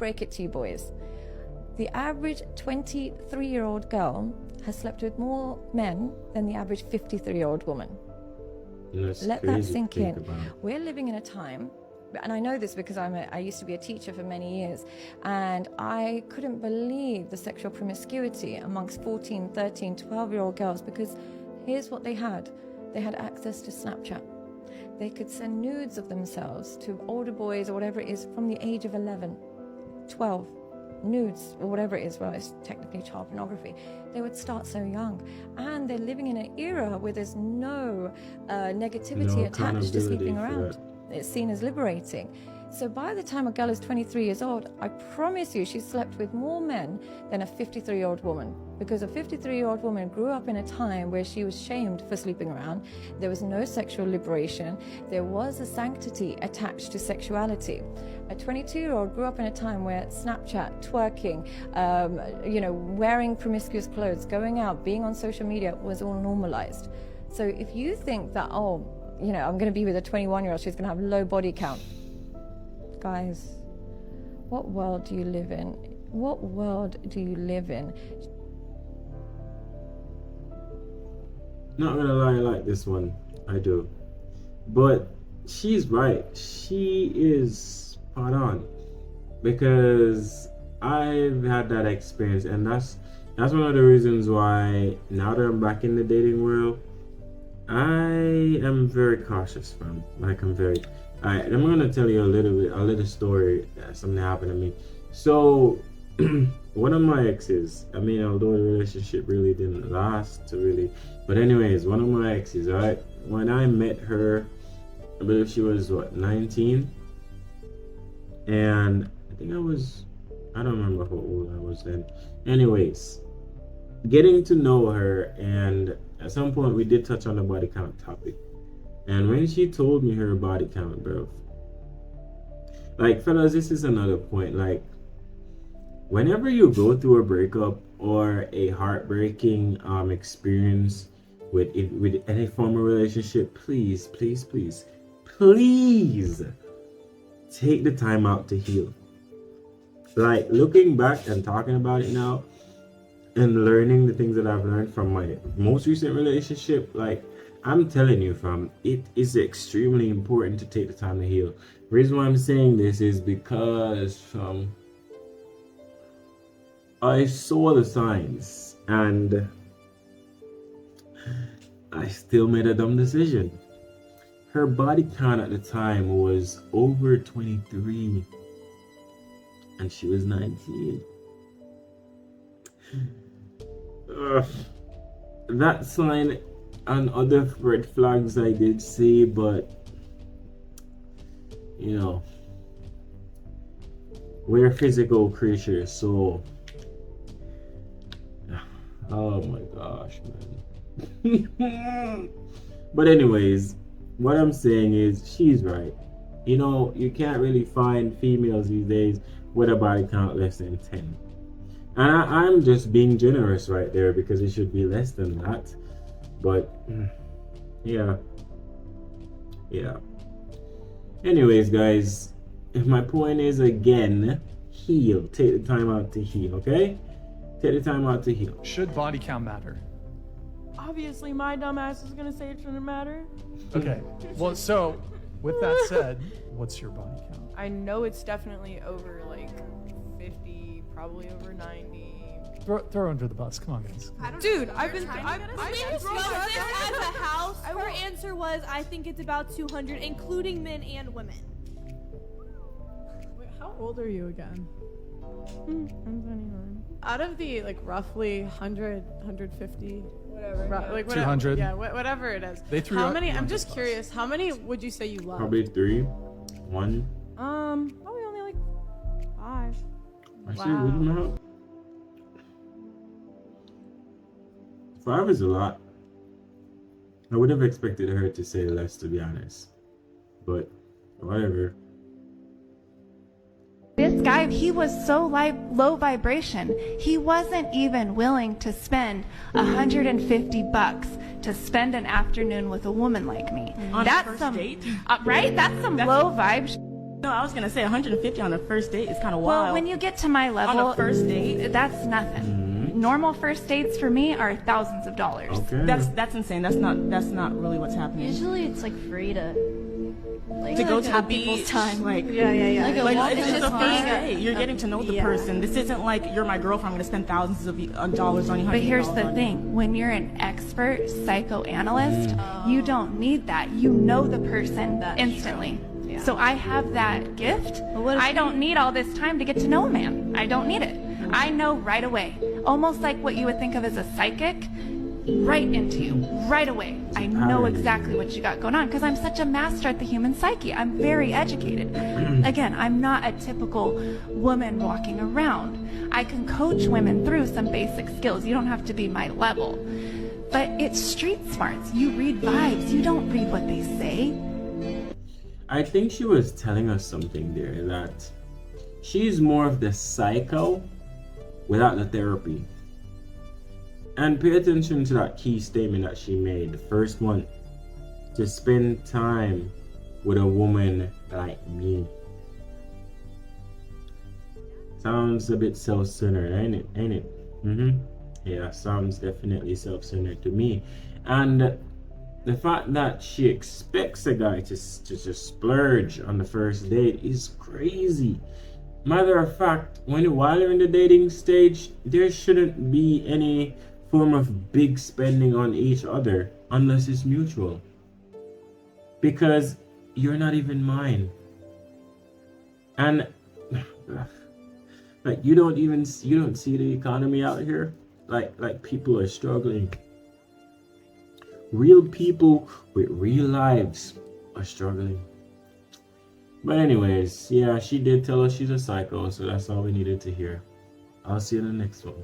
break it to you boys. The average 23-year-old girl has slept with more men than the average 53-year-old woman. Let that sink in. We're living in a time, and I know this because I used to be a teacher for many years, and I couldn't believe the sexual promiscuity amongst 14, 13, 12-year-old girls, because here's what they had. They had access to Snapchat. They could send nudes of themselves to older boys or whatever it is from the age of 11, 12, nudes or whatever it is. Well, it's technically child pornography. They would start so young, and they're living in an era where there's no negativity attached to sleeping around. It's seen as liberating. So by the time a girl is 23 years old, I promise you she's slept with more men than a 53-year-old woman, because a 53-year-old woman grew up in a time where she was shamed for sleeping around. There was no sexual liberation. There was a sanctity attached to sexuality. A 22-year-old grew up in a time where Snapchat, twerking, wearing promiscuous clothes, going out, being on social media was all normalized. So if you think that, I'm going to be with a 21-year-old, she's going to have low body count. Guys, what world do you live in? What world do you live in? Not gonna lie, I like this one. I do. But she's right. She is spot on. Because I've had that experience, and that's one of the reasons why now that I'm back in the dating world, I am very cautious, fam. Alright, I'm gonna tell you a little story. Something happened to me. So, one of my exes, although the relationship really didn't last, but anyways, one of my exes, right? When I met her, I believe she was 19, and I think I don't remember how old I was then. Anyways, getting to know her, and at some point we did touch on the body count topic. And when she told me her body count, bro, like, fellas, this is another point. Like, whenever you go through a breakup or a heartbreaking experience with any form of relationship, please take the time out to heal. Like, looking back and talking about it now and learning the things that I've learned from my most recent relationship, like, I'm telling you, fam, it is extremely important to take the time to heal. The reason why I'm saying this is because I saw the signs and I still made a dumb decision. Her body count at the time was over 23 and she was 19. That sign and other red flags I did see, but we're physical creatures, so oh my gosh, man. But anyways, what I'm saying is she's right. You can't really find females these days with a body count less than 10, and I'm just being generous right there, because it should be less than that. But yeah. Anyways, guys, my point is, again, heal. Take the time out to heal, okay? Take the time out to heal. Should body count matter? Obviously, my dumb ass is gonna say it shouldn't matter. Okay. Well, so with that said, what's your body count? I know it's definitely over 50, probably over 90. Throw under the bus. Come on, guys. Dude, I've been. As a house, her answer was, I think it's about 200, including men and women. Wait, how old are you again? I'm 29. Out of the roughly 100, 150, whatever, whatever, 200. yeah, whatever it is. They threw how out many? I'm 100 just plus. curious. How many would you say you love? Probably 3, 1. Probably only 5. Actually, would you know? 5 is a lot. I would have expected her to say less, to be honest. But whatever. This guy, he was so low vibration. He wasn't even willing to spend $150 to spend an afternoon with a woman like me. On That's first some date? right? That's some low vibe. No, I was gonna say 150 on a first date is kind of wild. Well, when you get to my level, on a first date, that's nothing. Normal first dates for me are thousands of dollars. Okay. that's insane. That's not really what's happening. Usually it's like free to To go to the people's beach, time. like Like a walk it's in just the a first park. date. You're getting to know the person. This isn't like you're my girlfriend. I'm gonna spend thousands of dollars on you. But here's the thing, when you're an expert psychoanalyst, you don't need that. You know the person instantly. So I have that gift. I don't need all this time to get to know a man. I don't need it. I know right away. Almost like what you would think of as a psychic, right into you, right away. I know exactly what you got going on because I'm such a master at the human psyche. I'm very educated. Again, I'm not a typical woman walking around. I can coach women through some basic skills. You don't have to be my level. But it's street smarts. You read vibes. You don't read what they say. I think she was telling us something there, that she's more of the psycho without the therapy. And pay attention to that key statement that she made, the first one, to spend time with a woman like me. Sounds a bit self-centered, ain't it? Yeah, sounds definitely self-centered to me. And the fact that she expects a guy to just splurge on the first date is crazy. Matter of fact, while you're in the dating stage, there shouldn't be any form of big spending on each other unless it's mutual. Because you're not even mine. And like you don't see the economy out here. Like people are struggling. Real people with real lives are struggling. But anyways, yeah, she did tell us she's a psycho, so that's all we needed to hear. I'll see you in the next one.